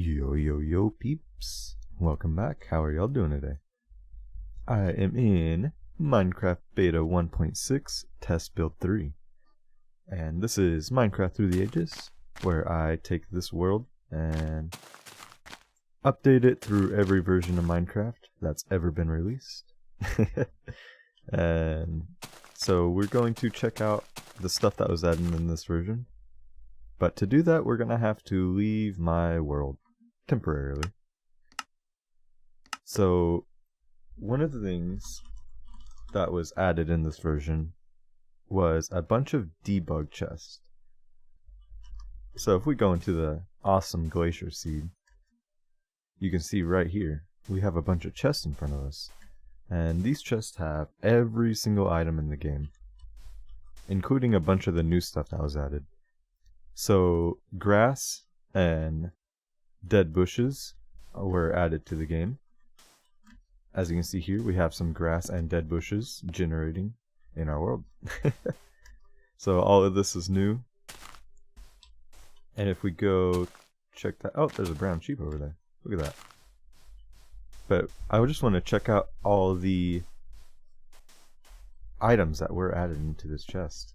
Yo peeps, welcome back. How are y'all doing today? I am in Minecraft Beta 1.6 Test Build 3, and this is Minecraft Through the Ages, where I take this world and update it through every version of Minecraft that's ever been released. And so we're going to check out the stuff that was added in this version. But to do that, we're going to have to leave my world temporarily. So one of the things that was added in this version was a bunch of debug chests. So if we go into the awesome glacier seed, you can see right here we have a bunch of chests in front of us. And these chests have every single item in the game, including a bunch of the new stuff that was added. So grass and dead bushes were added to the game. As you can see here, we have some grass and dead bushes generating in our world. So all of this is new. And if we go check that, oh, there's a brown sheep over there. Look at that. But I just want to check out all the items that were added into this chest.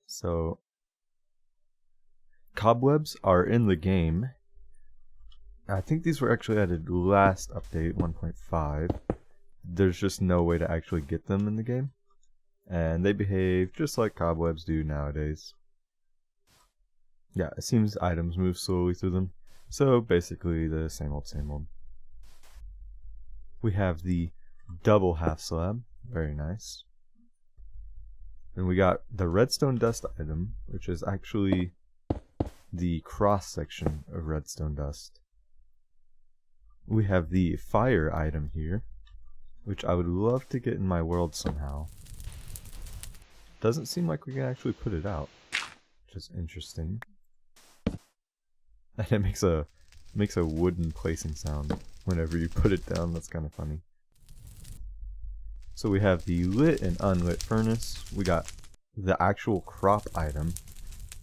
So cobwebs are in the game. I think these were actually added last update 1.5. There's just no way to actually get them in the game, and they behave just like cobwebs do nowadays. Yeah, it seems items move slowly through them, so basically the same old same old. We have the double half slab, very nice. And we got the redstone dust item, which is actually the cross section of redstone dust. We have the fire item here, which I would love to get in my world somehow. Doesn't seem like we can actually put it out, which is interesting. And it makes a wooden placing sound whenever you put it down. That's kind of funny. So we have the lit and unlit furnace. We got the actual crop item,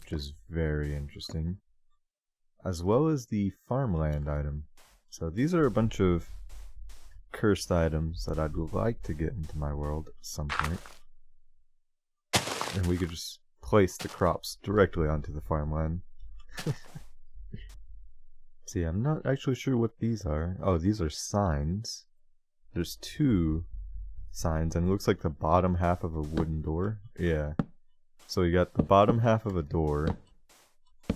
which is very interesting, as well as the farmland item. So these are a bunch of cursed items that I'd like to get into my world at some point. And we could just place the crops directly onto the farmland. See, I'm not actually sure what these are. Oh, these are signs. There's two signs, and it looks like the bottom half of a wooden door. Yeah. So we got the bottom half of a door.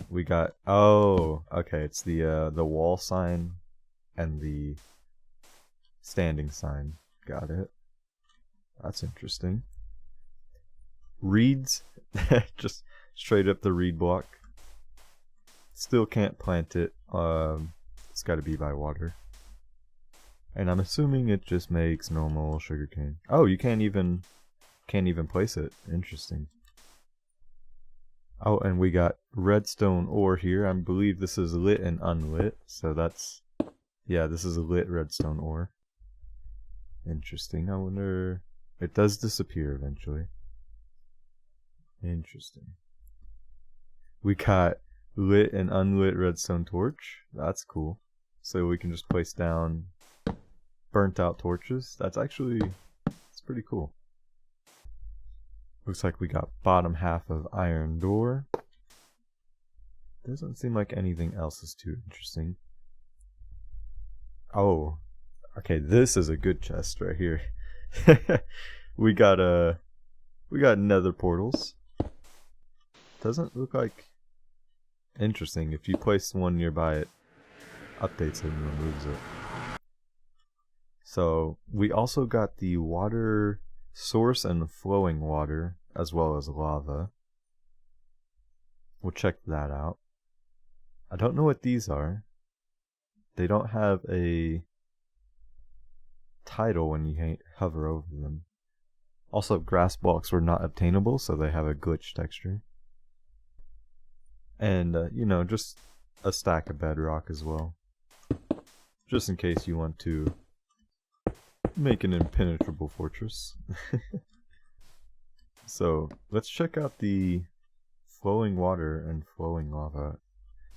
We got, oh, okay, it's the wall sign and the standing sign. Got it. That's interesting. Reeds, just straight up the reed block. Still can't plant it. It's got to be by water. And I'm assuming it just makes normal sugarcane. Oh, you can't even place it. Interesting. Oh, and we got redstone ore here. I believe this is lit and unlit. So that's, yeah, this is a lit redstone ore. Interesting. I wonder, it does disappear eventually. Interesting. We got lit and unlit redstone torch. That's cool. So we can just place down burnt out torches. That's pretty cool. Looks like we got bottom half of iron door. Doesn't seem like anything else is too interesting. Oh, okay, this is a good chest right here. we got nether portals. Doesn't look like interesting. If you place one nearby, it updates it and removes it. So we also got the water source and flowing water, as well as lava. We'll check that out. I don't know what these are. They don't have a title when you hover over them. Also, grass blocks were not obtainable, so they have a glitch texture. And, you know, just a stack of bedrock as well. Just in case you want to make an impenetrable fortress. So, let's check out the flowing water and flowing lava.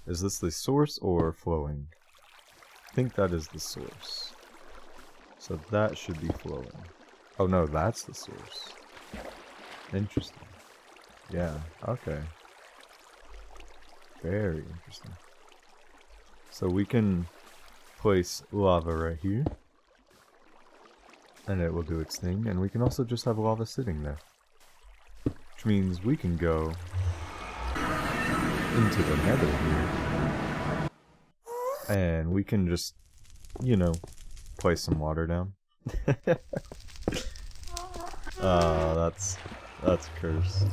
Is this the source or flowing? I think that is the source. So that should be flowing. Oh no, that's the source. Interesting. Yeah, okay. Very interesting. So we can place lava right here. And it will do its thing. And we can also just have lava sitting there. Which means we can go into the nether here. And we can just, you know, place some water down. That's cursed.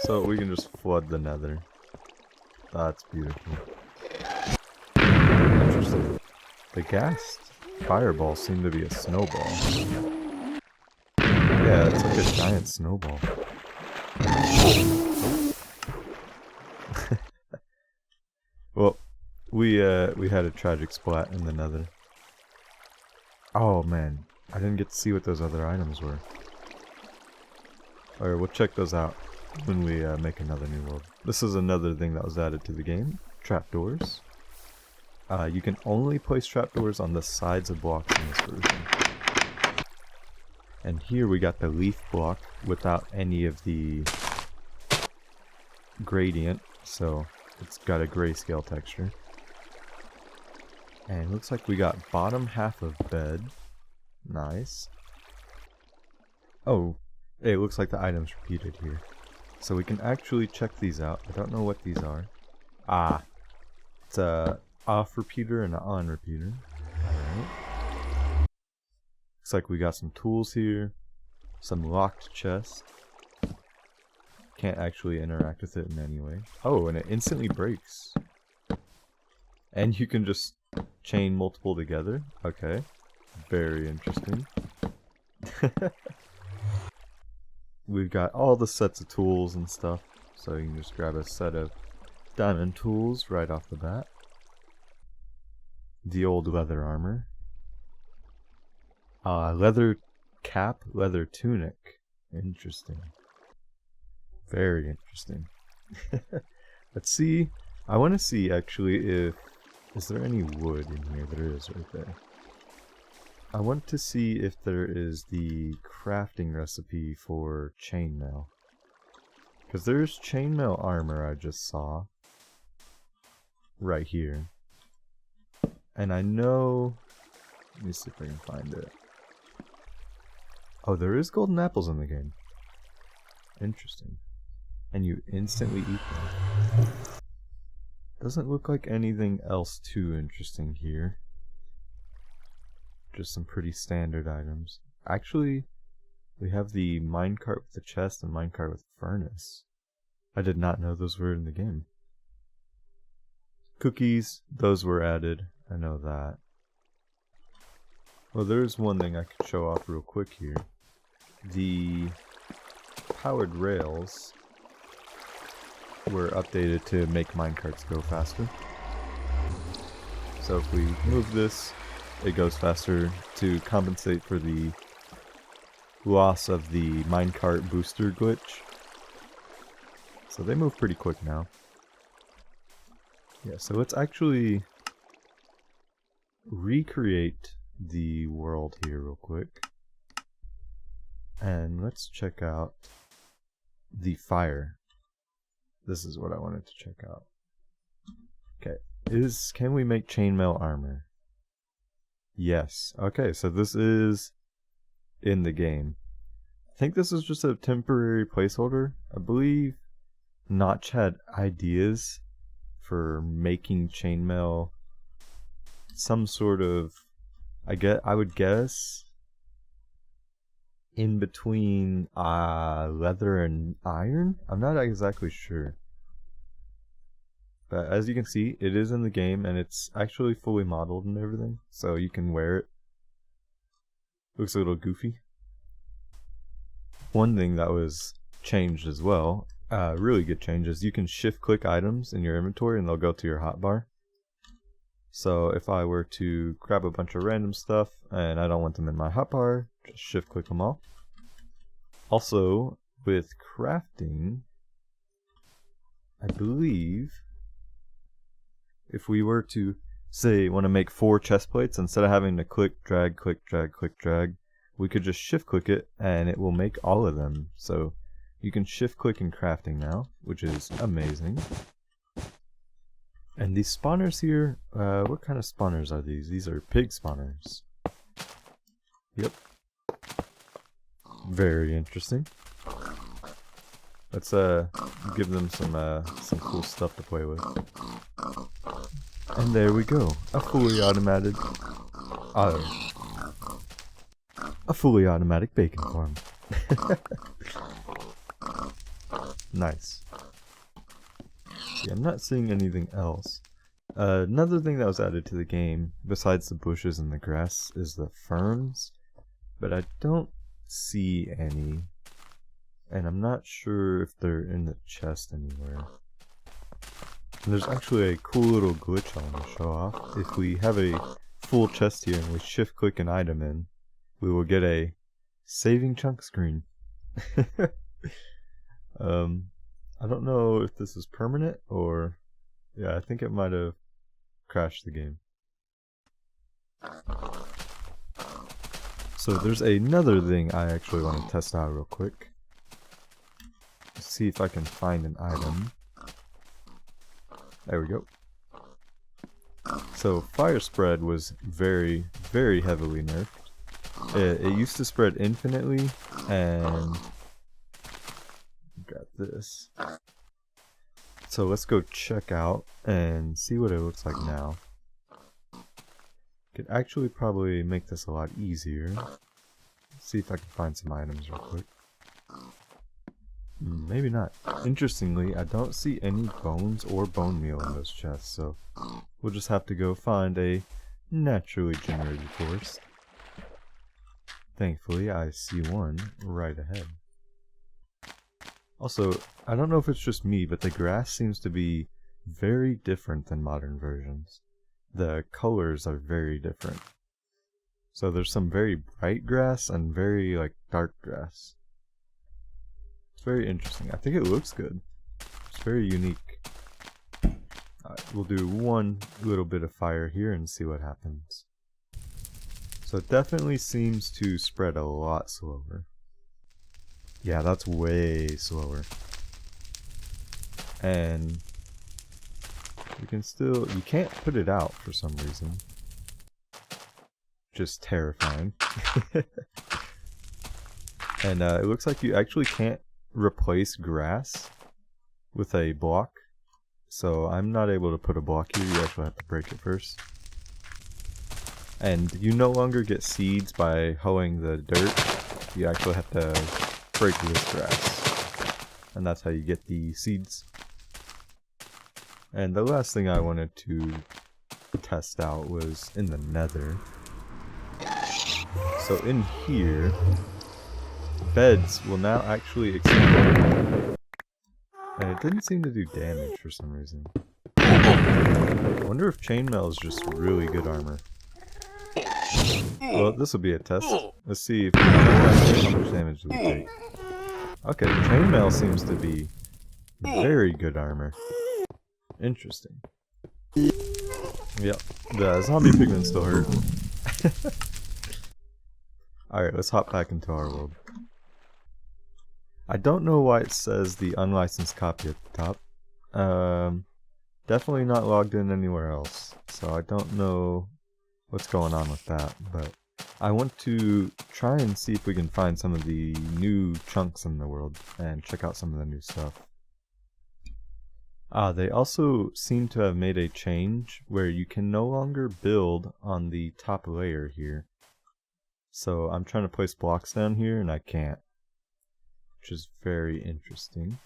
So we can just flood the nether. That's beautiful. Interesting. The ghast fireballs seem to be a snowball. Yeah, it's like a giant snowball. Well, we had a tragic splat in the nether. Oh man, I didn't get to see what those other items were. Alright, we'll check those out when we make another new world. This is another thing that was added to the game. Trapdoors. You can only place trapdoors on the sides of blocks in this version. And here we got the leaf block without any of the gradient, so it's got a grayscale texture. And it looks like we got bottom half of bed. Nice. Oh, it looks like the items repeated here. So we can actually check these out. I don't know what these are. Ah, it's a off repeater and an on repeater. Alright. Looks like we got some tools here. Some locked chest. Can't actually interact with it in any way. Oh, and it instantly breaks. And you can just chain multiple together. Okay. Very interesting. We've got all the sets of tools and stuff. So you can just grab a set of diamond tools right off the bat. The old leather armor. Leather cap, leather tunic. Interesting. Very interesting. Let's see. I want to see actually if... Is there any wood in here? There is right there. I want to see if there is the crafting recipe for chainmail. Because there's chainmail armor I just saw. Right here. And I know... Let me see if I can find it. Oh, there is golden apples in the game. Interesting. And you instantly eat them. Doesn't look like anything else too interesting here. Just some pretty standard items. Actually, we have the minecart with the chest and minecart with furnace. I did not know those were in the game. Cookies, those were added. I know that. Well, there's one thing I could show off real quick here. The powered rails were updated to make minecarts go faster. So if we move this, it goes faster to compensate for the loss of the minecart booster glitch. So they move pretty quick now. Yeah, so let's actually recreate the world here real quick. And let's check out the fire. This is what I wanted to check out. Okay, can we make chainmail armor? Yes. Okay, so this is in the game. I think this is just a temporary placeholder. I believe Notch had ideas for making chainmail some sort of, I would guess, in between leather and iron? I'm not exactly sure. But as you can see, it is in the game and it's actually fully modeled and everything, so you can wear it. Looks a little goofy. One thing that was changed as well, really good changes, you can shift click items in your inventory and they'll go to your hotbar. So if I were to grab a bunch of random stuff and I don't want them in my hotbar, just shift click them all. Also, with crafting, I believe if we were to say want to make 4 chest plates, instead of having to click, drag, click, drag, click, drag, we could just shift click it and it will make all of them. So you can shift click in crafting now, which is amazing. And these spawners here, what kind of spawners are these? These are pig spawners. Yep. Very interesting. Let's give them some cool stuff to play with. And there we go, a fully automated bacon farm. Nice. Yeah, I'm not seeing anything else. Another thing that was added to the game, besides the bushes and the grass, is the ferns. But I don't see any. And I'm not sure if they're in the chest anywhere. And there's actually a cool little glitch I want to show off. If we have a full chest here and we shift click an item in, we will get a saving chunk screen. I don't know if this is permanent or... yeah, I think it might have crashed the game. So there's another thing I actually want to test out real quick. See if I can find an item. There we go. So fire spread was very, very heavily nerfed. It used to spread infinitely, and got this. So let's go check out and see what it looks like now. Could actually probably make this a lot easier. See if I can find some items real quick. Maybe not. Interestingly, I don't see any bones or bone meal in those chests, so we'll just have to go find a naturally generated forest. Thankfully, I see one right ahead. Also, I don't know if it's just me, but the grass seems to be very different than modern versions. The colors are very different. So there's some very bright grass and very dark grass. It's very interesting. I think it looks good. It's very unique. We'll do one little bit of fire here and see what happens. So it definitely seems to spread a lot slower. Yeah, that's way slower. And you can still, you can't put it out for some reason. Just terrifying. And it looks like you actually can't replace grass with a block. So I'm not able to put a block here, you actually have to break it first. And you no longer get seeds by hoeing the dirt. You actually have to break this grass. And that's how you get the seeds. And the last thing I wanted to test out was in the nether. So in here, beds will now actually explode. And it didn't seem to do damage for some reason. I wonder if chainmail is just really good armor. Well, this will be a test. Let's see if how much damage do we take. Okay, chainmail seems to be very good armor. Interesting. Yep, the zombie pigmen still hurt. Alright, let's hop back into our world. I don't know why it says the unlicensed copy at the top. Definitely not logged in anywhere else, so I don't know what's going on with that, but I want to try and see if we can find some of the new chunks in the world and check out some of the new stuff. They also seem to have made a change where you can no longer build on the top layer here. So I'm trying to place blocks down here and I can't, which is very interesting.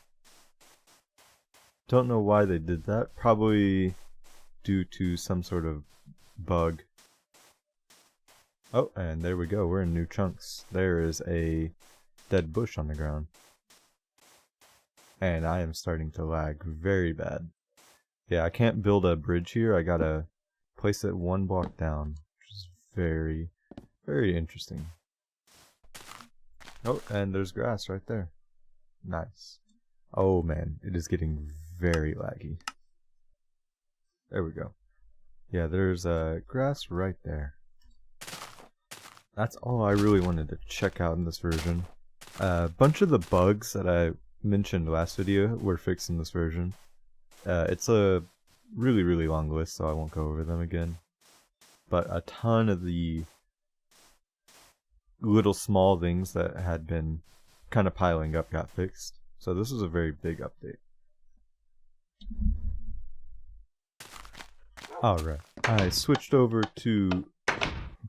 Don't know why they did that, probably due to some sort of bug. Oh, and there we go, we're in new chunks. There is a dead bush on the ground. And I am starting to lag very bad. Yeah, I can't build a bridge here, I gotta place it one block down, which is very, very interesting. Oh, and there's grass right there. Nice. Oh man, it is getting very laggy. There we go. Yeah, there's grass right there. That's all I really wanted to check out in this version. A bunch of the bugs that I mentioned last video were fixed in this version. It's a really long list, so I won't go over them again. But a ton of the little small things that had been kind of piling up got fixed. So this was a very big update. Alright, I switched over to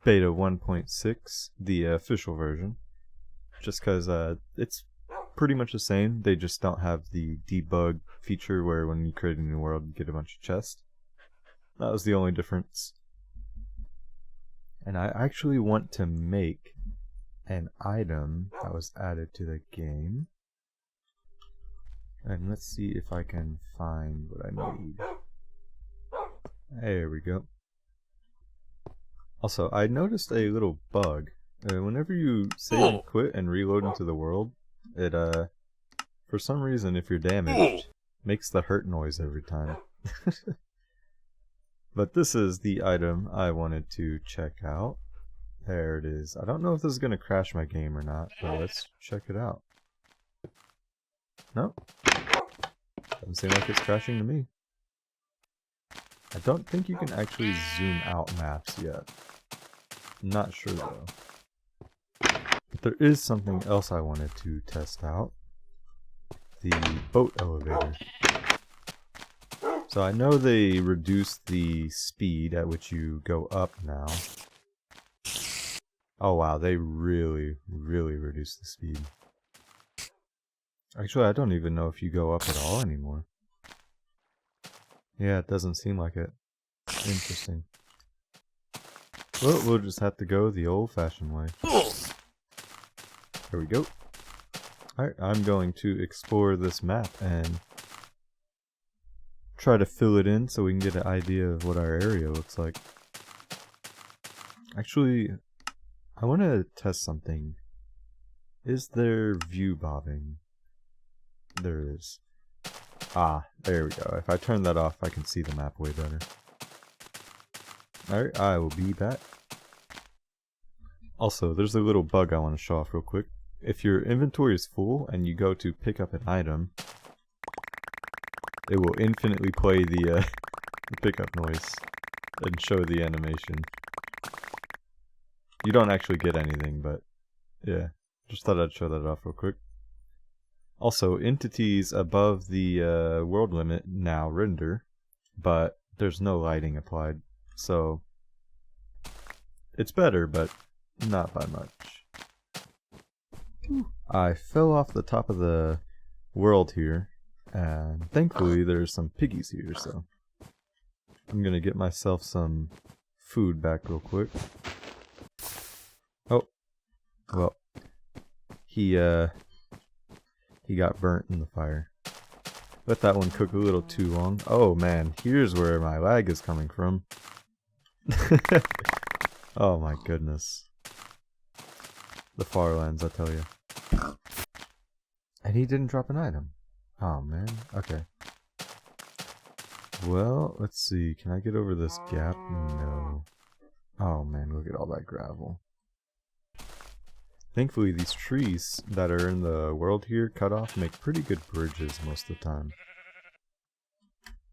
beta 1.6, the official version, just because it's pretty much the same. They just don't have the debug feature where when you create a new world you get a bunch of chests. That was the only difference. And I actually want to make an item that was added to the game. And let's see if I can find what I need. There we go. Also, I noticed a little bug. Whenever you save and quit and reload into the world, it, for some reason, if you're damaged, makes the hurt noise every time. But this is the item I wanted to check out. There it is. I don't know if this is going to crash my game or not, but let's check it out. Nope. Doesn't seem like it's crashing to me. I don't think you can actually zoom out maps yet. Not sure though. But there is something else I wanted to test out. The boat elevator. So I know they reduced the speed at which you go up now. Oh wow, they really reduced the speed. Actually, I don't even know if you go up at all anymore. Yeah, it doesn't seem like it. Interesting. Well, we'll just have to go the old-fashioned way. Here we go. Alright, I'm going to explore this map and try to fill it in so we can get an idea of what our area looks like. Actually, I want to test something. Is there view bobbing? There is. Ah, there we go. If I turn that off, I can see the map way better. Alright, I will be back. Also, there's a little bug I want to show off real quick. If your inventory is full and you go to pick up an item, it will infinitely play the pickup noise and show the animation. You don't actually get anything, but yeah, just thought I'd show that off real quick. Also, entities above the world limit now render, but there's no lighting applied, so it's better, but not by much. I fell off the top of the world here, and thankfully there's some piggies here, so I'm gonna get myself some food back real quick. Oh, well, he got burnt in the fire. Let that one cook a little too long. Oh man, here's where my lag is coming from. Oh my goodness. The Farlands, I tell you. And he didn't drop an item. Oh man, okay. Well, let's see. Can I get over this gap? No. Oh man, look at all that gravel. Thankfully, these trees that are in the world here cut off make pretty good bridges most of the time.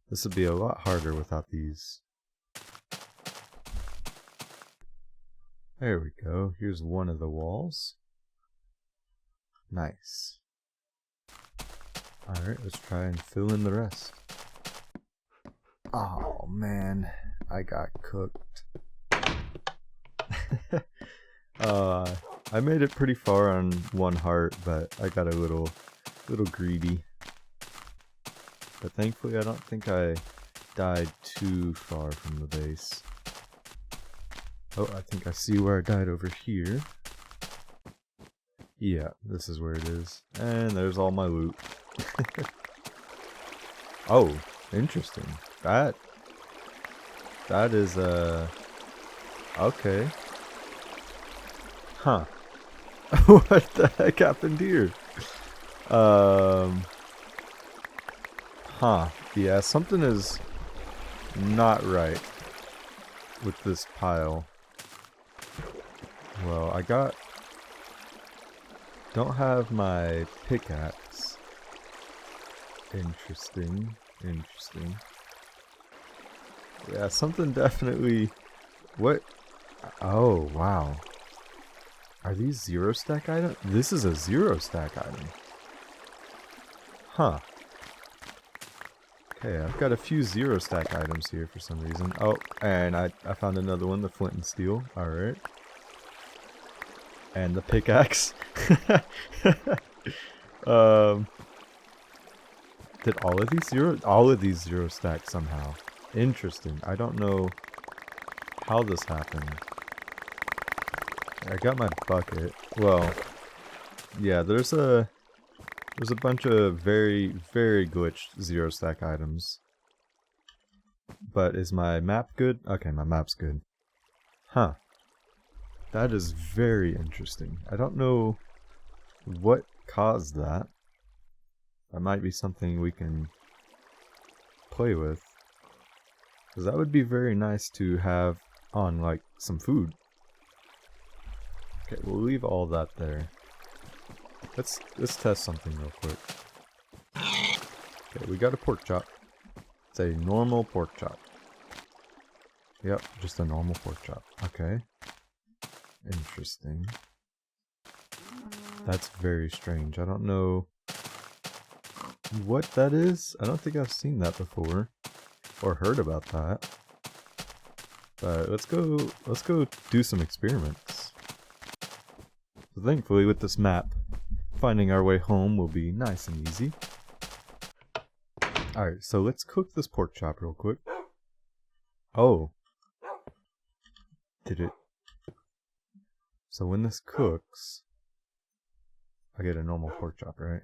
This would be a lot harder without these. There we go. Here's one of the walls. Nice. Alright, let's try and fill in the rest. Oh man, I got cooked. I made it pretty far on one heart, but I got a little greedy. But thankfully I don't think I died too far from the base. Oh, I think I see where I died over here. Yeah, this is where it is. And there's all my loot. Oh, interesting. That is, okay. Huh. What the heck happened here? Huh. Yeah, something is not right with this pile. Well, don't have my pickaxe. Interesting. Yeah, something definitely... What? Oh, wow. Are these 0 stack items? This is a 0 stack item. Huh. Okay, I've got a few 0 stack items here for some reason. Oh, and I found another one, the flint and steel. Alright. And the pickaxe. Did all of these 0? All of these 0 stack somehow. Interesting. I don't know how this happened. I got my bucket. Well, yeah, there's a bunch of very glitched 0 stack items. But is my map good? Okay, my map's good. Huh. That is very interesting. I don't know what caused that. That might be something we can play with. Because that would be very nice to have on, like, some food. Okay, we'll leave all that there. Let's test something real quick. Okay, we got a pork chop. It's a normal pork chop. Yep, just a normal pork chop. Okay. Interesting. That's very strange. I don't know what that is. I don't think I've seen that before. Or heard about that. But let's go do some experiments. So thankfully with this map, finding our way home will be nice and easy. Alright, so let's cook this pork chop real quick. Oh. Did it? So when this cooks, I get a normal pork chop, right?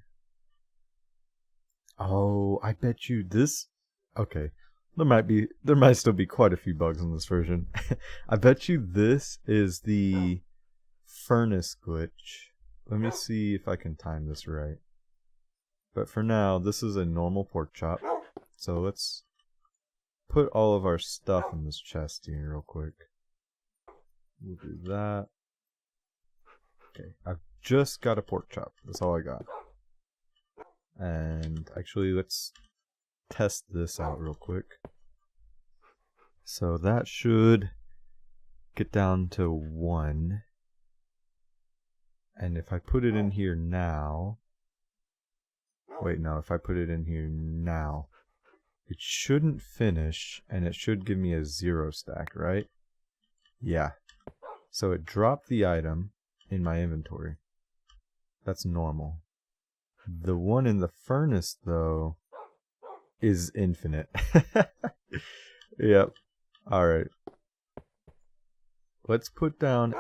Oh, I bet you this... Okay. There might still be quite a few bugs in this version. I bet you this is the furnace glitch. Let me see if I can time this right. But for now, this is a normal pork chop. So let's put all of our stuff in this chest here real quick. We'll do that. Okay, I've just got a pork chop. That's all I got. And actually, let's test this out real quick. So that should get down to 1. And if I put it in here now... Wait, no, if I put it in here now, it shouldn't finish, and it should give me a 0 stack, right? Yeah. So it dropped the item in my inventory. That's normal. The one in the furnace, though, is infinite. Yep. Alright. Let's put down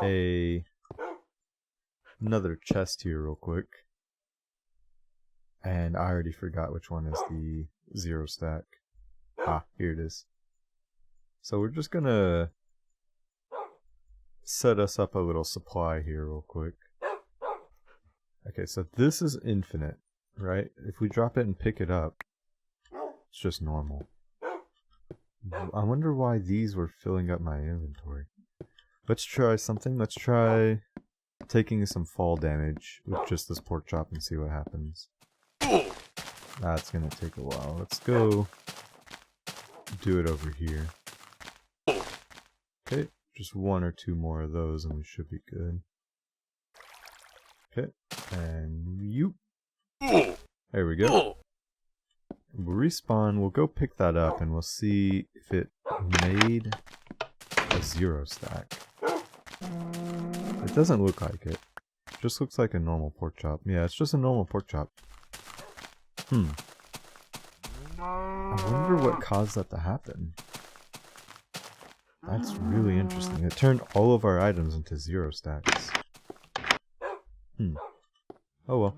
another chest here real quick. And I already forgot which one is the 0 stack. Ah, here it is. So we're just gonna set us up a little supply here real quick. Okay, so this is infinite, right? If we drop it and pick it up, it's just normal. I wonder why these were filling up my inventory. Let's try something. Let's try taking some fall damage with just this pork chop and see what happens. That's gonna take a while. Let's go do it over here. Okay, just 1 or 2 more of those and we should be good. Okay, and you. There we go. We'll respawn, we'll go pick that up and we'll see if it made a 0 stack. It doesn't look like it. It just looks like a normal pork chop. Yeah, it's just a normal pork chop. I wonder what caused that to happen. That's really interesting. It turned all of our items into 0 stacks. Oh well.